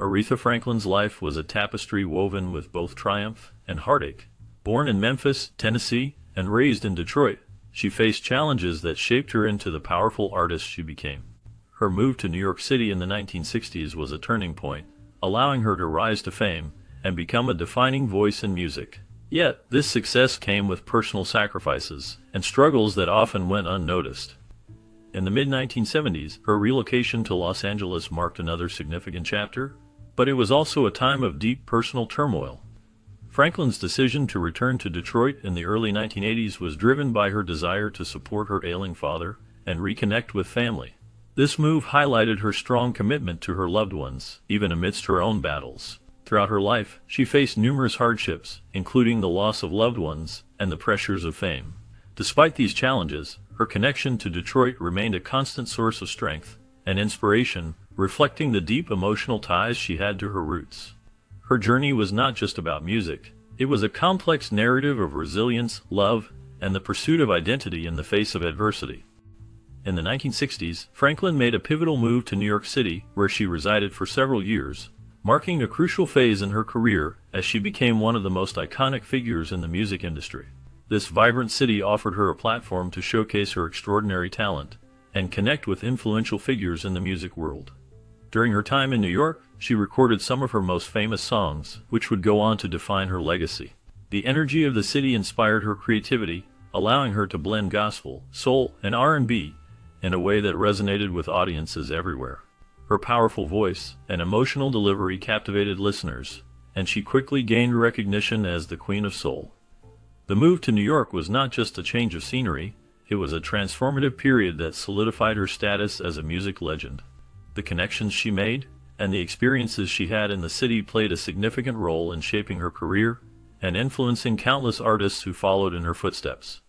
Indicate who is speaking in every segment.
Speaker 1: Aretha Franklin's life was a tapestry woven with both triumph and heartache. Born in Memphis, Tennessee, and raised in Detroit, she faced challenges that shaped her into the powerful artist she became. Her move to New York City in the 1960s was a turning point, allowing her to rise to fame and become a defining voice in music. Yet, this success came with personal sacrifices and struggles that often went unnoticed. In the mid-1970s, her relocation to Los Angeles marked another significant chapter, but it was also a time of deep personal turmoil. Franklin's decision to return to Detroit in the early 1980s was driven by her desire to support her ailing father and reconnect with family. This move highlighted her strong commitment to her loved ones, even amidst her own battles. Throughout her life, she faced numerous hardships, including the loss of loved ones and the pressures of fame. Despite these challenges, her connection to Detroit remained a constant source of strength and inspiration, reflecting the deep emotional ties she had to her roots. Her journey was not just about music. It was a complex narrative of resilience, love, and the pursuit of identity in the face of adversity. In the 1960s, Franklin made a pivotal move to New York City, where she resided for several years, marking a crucial phase in her career as she became one of the most iconic figures in the music industry. This vibrant city offered her a platform to showcase her extraordinary talent and connect with influential figures in the music world. During her time in New York, she recorded some of her most famous songs, which would go on to define her legacy. The energy of the city inspired her creativity, allowing her to blend gospel, soul, and R&B in a way that resonated with audiences everywhere. Her powerful voice and emotional delivery captivated listeners, and she quickly gained recognition as the Queen of Soul. The move to New York was not just a change of scenery, it was a transformative period that solidified her status as a music legend. The connections she made and the experiences she had in the city played a significant role in shaping her career and influencing countless artists who followed in her footsteps.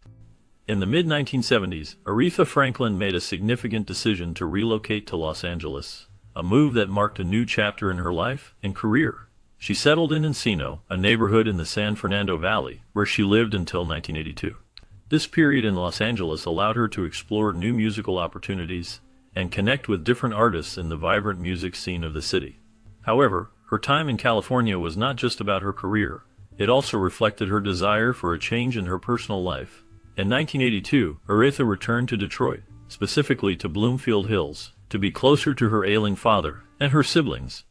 Speaker 1: In the mid-1970s, Aretha Franklin made a significant decision to relocate to Los Angeles, a move that marked a new chapter in her life and career. She settled in Encino, a neighborhood in the San Fernando Valley, where she lived until 1982. This period in Los Angeles allowed her to explore new musical opportunities and connect with different artists in the vibrant music scene of the city. However, her time in California was not just about her career. It also reflected her desire for a change in her personal life. In 1982, Aretha returned to Detroit, specifically to Bloomfield Hills, to be closer to her ailing father and her siblings.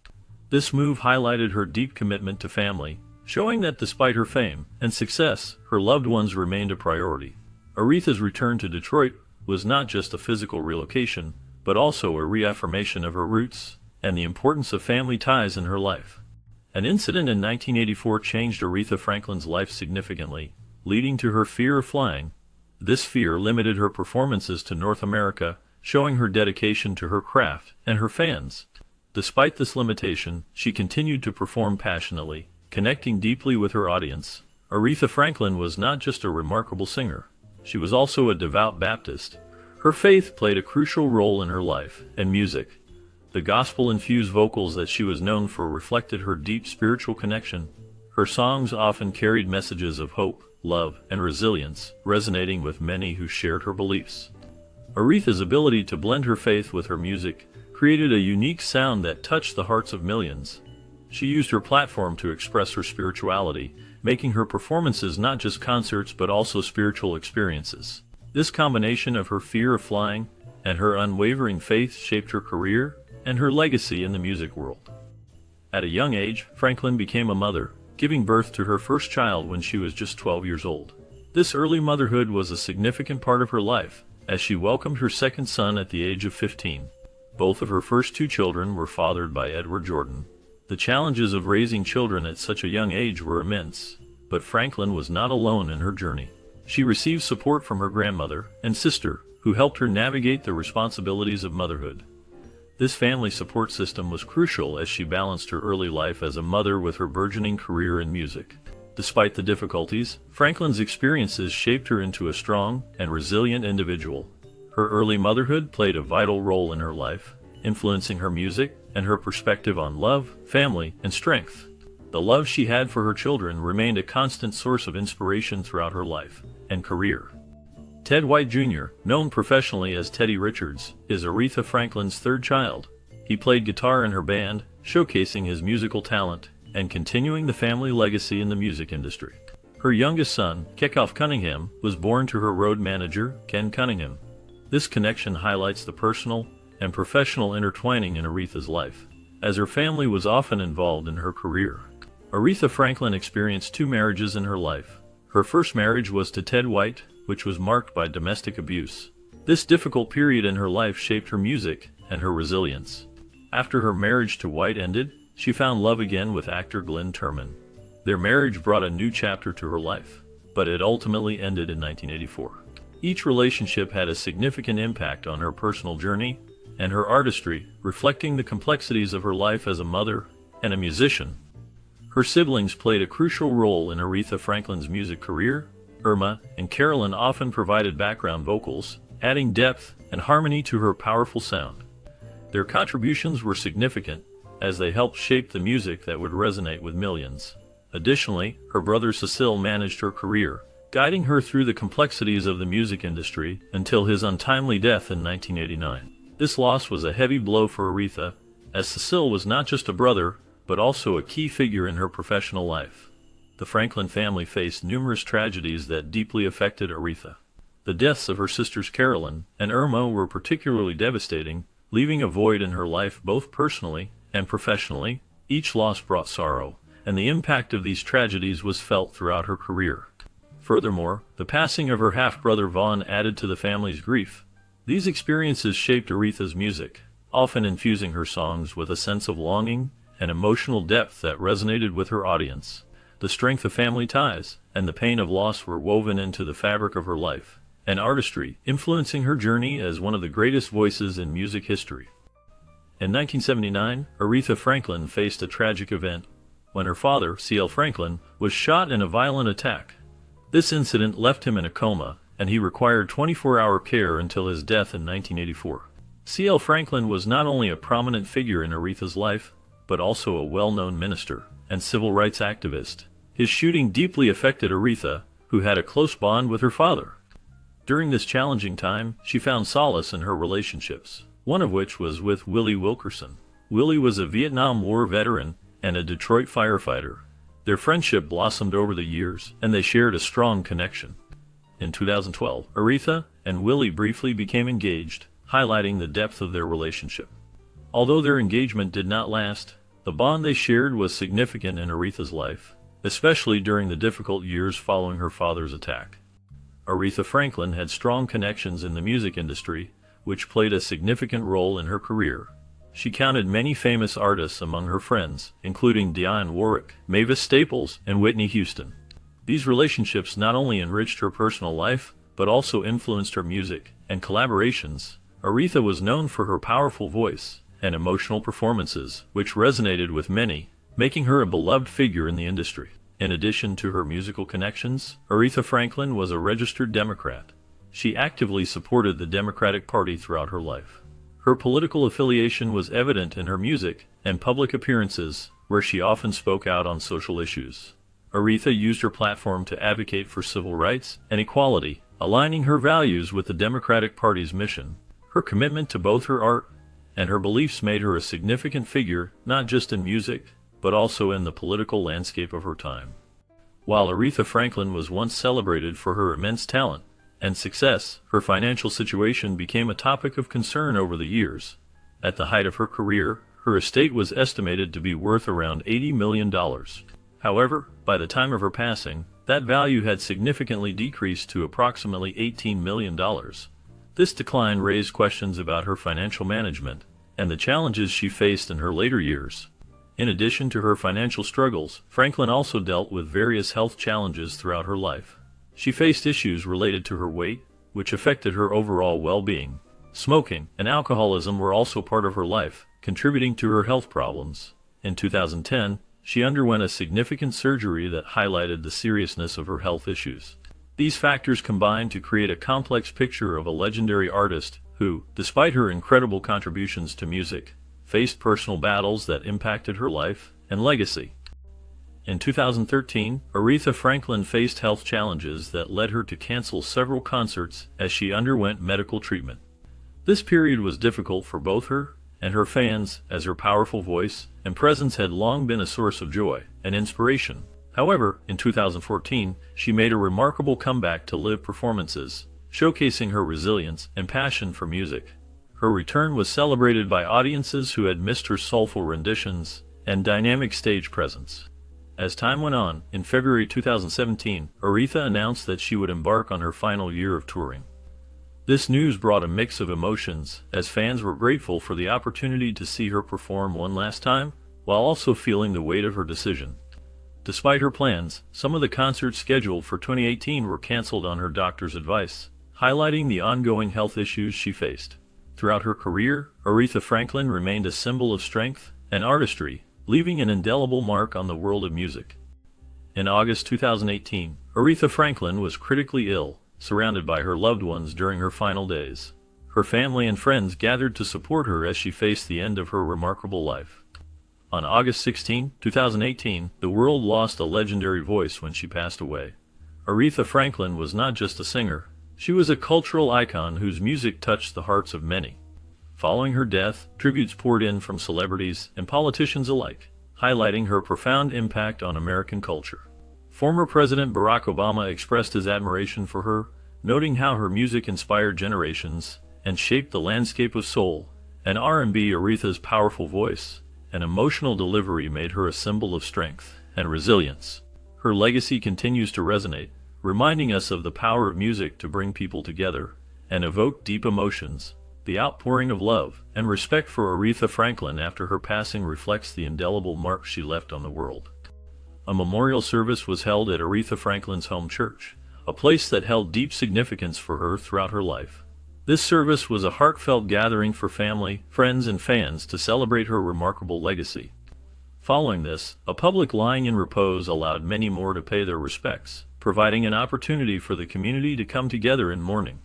Speaker 1: This move highlighted her deep commitment to family, showing that despite her fame and success, her loved ones remained a priority. Aretha's return to Detroit was not just a physical relocation, but also a reaffirmation of her roots and the importance of family ties in her life. An incident in 1984 changed Aretha Franklin's life significantly, leading to her fear of flying. This fear limited her performances to North America, showing her dedication to her craft and her fans. Despite this limitation, she continued to perform passionately, connecting deeply with her audience. Aretha Franklin was not just a remarkable singer. She was also a devout Baptist. Her faith played a crucial role in her life and music. The gospel-infused vocals that she was known for reflected her deep spiritual connection. Her songs often carried messages of hope, love, and resilience, resonating with many who shared her beliefs. Aretha's ability to blend her faith with her music created a unique sound that touched the hearts of millions. She used her platform to express her spirituality, making her performances not just concerts but also spiritual experiences. This combination of her fear of flying and her unwavering faith shaped her career and her legacy in the music world. At a young age, Franklin became a mother, giving birth to her first child when she was just 12 years old. This early motherhood was a significant part of her life, as she welcomed her second son at the age of 15. Both of her first two children were fathered by Edward Jordan. The challenges of raising children at such a young age were immense, but Franklin was not alone in her journey. She received support from her grandmother and sister, who helped her navigate the responsibilities of motherhood. This family support system was crucial as she balanced her early life as a mother with her burgeoning career in music. Despite the difficulties, Franklin's experiences shaped her into a strong and resilient individual. Her early motherhood played a vital role in her life, influencing her music and her perspective on love, family, and strength. The love she had for her children remained a constant source of inspiration throughout her life and career. Ted White Jr., known professionally as Teddy Richards, is Aretha Franklin's third child. He played guitar in her band, showcasing his musical talent and continuing the family legacy in the music industry. Her youngest son, Keckoff Cunningham, was born to her road manager, Ken Cunningham. This connection highlights the personal and professional intertwining in Aretha's life, as her family was often involved in her career. Aretha Franklin experienced 2 marriages in her life. Her first marriage was to Ted White, which was marked by domestic abuse. This difficult period in her life shaped her music and her resilience. After her marriage to White ended, she found love again with actor Glenn Turman. Their marriage brought a new chapter to her life, but it ultimately ended in 1984. Each relationship had a significant impact on her personal journey and her artistry, reflecting the complexities of her life as a mother and a musician. Her siblings played a crucial role in Aretha Franklin's music career. Irma and Carolyn often provided background vocals, adding depth and harmony to her powerful sound. Their contributions were significant, as they helped shape the music that would resonate with millions. Additionally, her brother Cecil managed her career, guiding her through the complexities of the music industry until his untimely death in 1989. This loss was a heavy blow for Aretha, as Cecil was not just a brother, but also a key figure in her professional life. The Franklin family faced numerous tragedies that deeply affected Aretha. The deaths of her sisters Carolyn and Irma were particularly devastating, leaving a void in her life both personally and professionally. Each loss brought sorrow, and the impact of these tragedies was felt throughout her career. Furthermore, the passing of her half-brother Vaughn added to the family's grief. These experiences shaped Aretha's music, often infusing her songs with a sense of longing and emotional depth that resonated with her audience. The strength of family ties and the pain of loss were woven into the fabric of her life and artistry, influencing her journey as one of the greatest voices in music history. In 1979, Aretha Franklin faced a tragic event when her father, C.L. Franklin, was shot in a violent attack. This incident left him in a coma, and he required 24-hour care until his death in 1984. C.L. Franklin was not only a prominent figure in Aretha's life, but also a well-known minister and civil rights activist. His shooting deeply affected Aretha, who had a close bond with her father. During this challenging time, she found solace in her relationships, one of which was with Willie Wilkerson. Willie was a Vietnam War veteran and a Detroit firefighter. Their friendship blossomed over the years, and they shared a strong connection. In 2012, Aretha and Willie briefly became engaged, highlighting the depth of their relationship. Although their engagement did not last, the bond they shared was significant in Aretha's life, especially during the difficult years following her father's attack. Aretha Franklin had strong connections in the music industry, which played a significant role in her career. She counted many famous artists among her friends, including Dionne Warwick, Mavis Staples, and Whitney Houston. These relationships not only enriched her personal life, but also influenced her music and collaborations. Aretha was known for her powerful voice and emotional performances, which resonated with many, making her a beloved figure in the industry. In addition to her musical connections, Aretha Franklin was a registered Democrat. She actively supported the Democratic Party throughout her life. Her political affiliation was evident in her music and public appearances, where she often spoke out on social issues. Aretha used her platform to advocate for civil rights and equality, aligning her values with the Democratic Party's mission. Her commitment to both her art and her beliefs made her a significant figure, not just in music, but also in the political landscape of her time. While Aretha Franklin was once celebrated for her immense talent and success, her financial situation became a topic of concern over the years. At the height of her career, her estate was estimated to be worth around $80 million. However, by the time of her passing, that value had significantly decreased to approximately $18 million. This decline raised questions about her financial management and the challenges she faced in her later years. In addition to her financial struggles, Franklin also dealt with various health challenges throughout her life. She faced issues related to her weight, which affected her overall well-being. Smoking and alcoholism were also part of her life, contributing to her health problems. In 2010, she underwent a significant surgery that highlighted the seriousness of her health issues. These factors combined to create a complex picture of a legendary artist who, despite her incredible contributions to music, faced personal battles that impacted her life and legacy. In 2013, Aretha Franklin faced health challenges that led her to cancel several concerts as she underwent medical treatment. This period was difficult for both her and her fans, as her powerful voice and presence had long been a source of joy and inspiration. However, in 2014, she made a remarkable comeback to live performances, showcasing her resilience and passion for music. Her return was celebrated by audiences who had missed her soulful renditions and dynamic stage presence. As time went on, in February 2017, Aretha announced that she would embark on her final year of touring. This news brought a mix of emotions, as fans were grateful for the opportunity to see her perform one last time, while also feeling the weight of her decision. Despite her plans, some of the concerts scheduled for 2018 were canceled on her doctor's advice, highlighting the ongoing health issues she faced. Throughout her career, Aretha Franklin remained a symbol of strength and artistry, leaving an indelible mark on the world of music. In August 2018, Aretha Franklin was critically ill, surrounded by her loved ones during her final days. Her family and friends gathered to support her as she faced the end of her remarkable life. On August 16, 2018, the world lost a legendary voice when she passed away. Aretha Franklin was not just a singer, she was a cultural icon whose music touched the hearts of many. Following her death, tributes poured in from celebrities and politicians alike, highlighting her profound impact on American culture. Former President Barack Obama expressed his admiration for her, noting how her music inspired generations and shaped the landscape of soul and R&B. Aretha's powerful voice and emotional delivery made her a symbol of strength and resilience. Her legacy continues to resonate, reminding us of the power of music to bring people together and evoke deep emotions. The outpouring of love and respect for Aretha Franklin after her passing reflects the indelible mark she left on the world. A memorial service was held at Aretha Franklin's home church, a place that held deep significance for her throughout her life. This service was a heartfelt gathering for family, friends, and fans to celebrate her remarkable legacy. Following this, a public lying in repose allowed many more to pay their respects, providing an opportunity for the community to come together in mourning.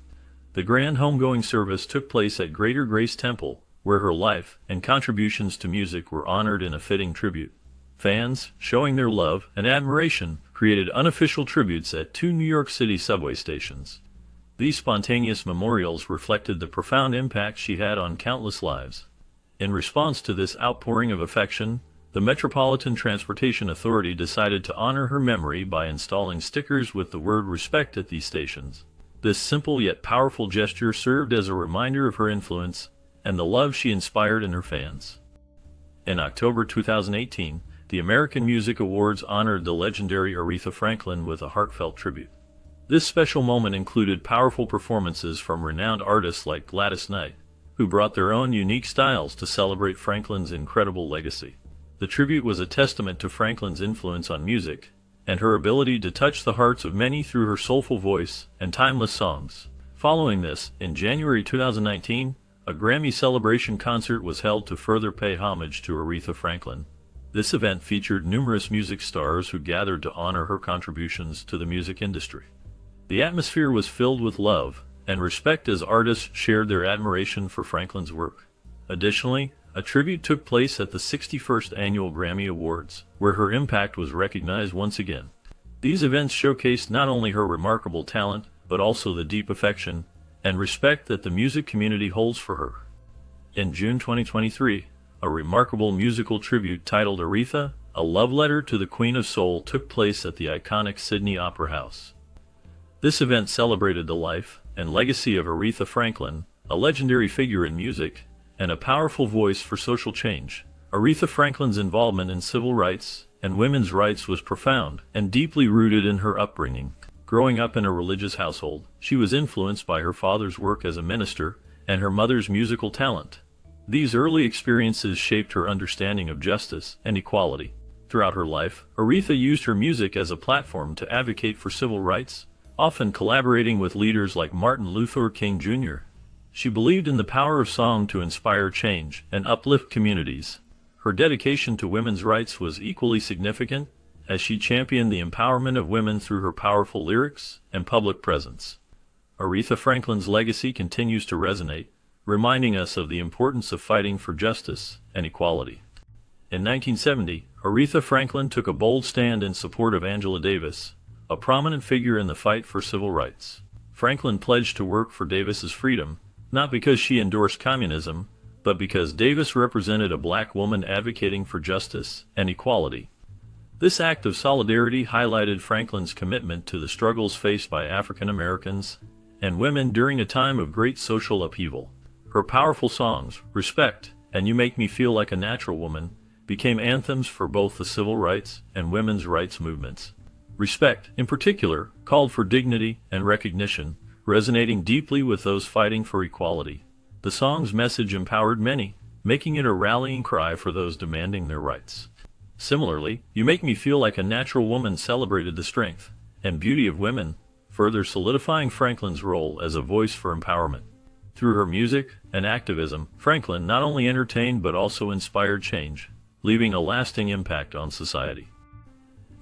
Speaker 1: The grand homegoing service took place at Greater Grace Temple, where her life and contributions to music were honored in a fitting tribute. Fans, showing their love and admiration, created unofficial tributes at 2 New York City subway stations. These spontaneous memorials reflected the profound impact she had on countless lives. In response to this outpouring of affection, the Metropolitan Transportation Authority decided to honor her memory by installing stickers with the word respect at these stations. This simple yet powerful gesture served as a reminder of her influence and the love she inspired in her fans. In October 2018, the American Music Awards honored the legendary Aretha Franklin with a heartfelt tribute. This special moment included powerful performances from renowned artists like Gladys Knight, who brought their own unique styles to celebrate Franklin's incredible legacy. The tribute was a testament to Franklin's influence on music and her ability to touch the hearts of many through her soulful voice and timeless songs. Following this, in January 2019, a Grammy celebration concert was held to further pay homage to Aretha Franklin. This event featured numerous music stars who gathered to honor her contributions to the music industry. The atmosphere was filled with love and respect as artists shared their admiration for Franklin's work. Additionally, a tribute took place at the 61st Annual Grammy Awards, where her impact was recognized once again. These events showcased not only her remarkable talent, but also the deep affection and respect that the music community holds for her. In June 2023, a remarkable musical tribute titled Aretha, A Love Letter to the Queen of Soul took place at the iconic Sydney Opera House. This event celebrated the life and legacy of Aretha Franklin, a legendary figure in music and a powerful voice for social change. Aretha Franklin's involvement in civil rights and women's rights was profound and deeply rooted in her upbringing. Growing up in a religious household, she was influenced by her father's work as a minister and her mother's musical talent. These early experiences shaped her understanding of justice and equality. Throughout her life, Aretha used her music as a platform to advocate for civil rights, often collaborating with leaders like Martin Luther King Jr. She believed in the power of song to inspire change and uplift communities. Her dedication to women's rights was equally significant, as she championed the empowerment of women through her powerful lyrics and public presence. Aretha Franklin's legacy continues to resonate, reminding us of the importance of fighting for justice and equality. In 1970, Aretha Franklin took a bold stand in support of Angela Davis, a prominent figure in the fight for civil rights. Franklin pledged to work for Davis's freedom, not because she endorsed communism, but because Davis represented a black woman advocating for justice and equality. This act of solidarity highlighted Franklin's commitment to the struggles faced by African Americans and women during a time of great social upheaval. Her powerful songs, Respect and You Make Me Feel Like a Natural Woman, became anthems for both the civil rights and women's rights movements. Respect, in particular, called for dignity and recognition, resonating deeply with those fighting for equality. The song's message empowered many, making it a rallying cry for those demanding their rights. Similarly, You Make Me Feel Like a Natural Woman celebrated the strength and beauty of women, further solidifying Franklin's role as a voice for empowerment. Through her music and activism, Franklin not only entertained but also inspired change, leaving a lasting impact on society.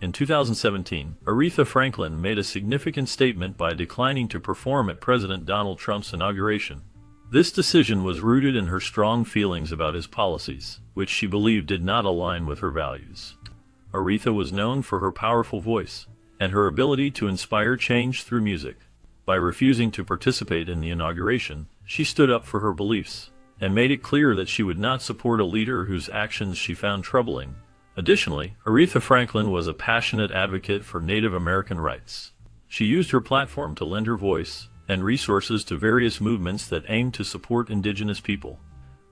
Speaker 1: In 2017, Aretha Franklin made a significant statement by declining to perform at President Donald Trump's inauguration. This decision was rooted in her strong feelings about his policies, which she believed did not align with her values. Aretha was known for her powerful voice and her ability to inspire change through music. By refusing to participate in the inauguration, she stood up for her beliefs and made it clear that she would not support a leader whose actions she found troubling. Additionally, Aretha Franklin was a passionate advocate for Native American rights. She used her platform to lend her voice and resources to various movements that aimed to support indigenous people.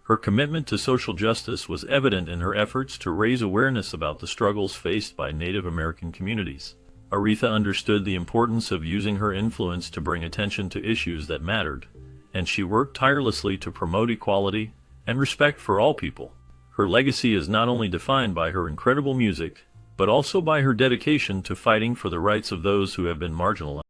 Speaker 1: Her commitment to social justice was evident in her efforts to raise awareness about the struggles faced by Native American communities. Aretha understood the importance of using her influence to bring attention to issues that mattered, and she worked tirelessly to promote equality and respect for all people. Her legacy is not only defined by her incredible music, but also by her dedication to fighting for the rights of those who have been marginalized.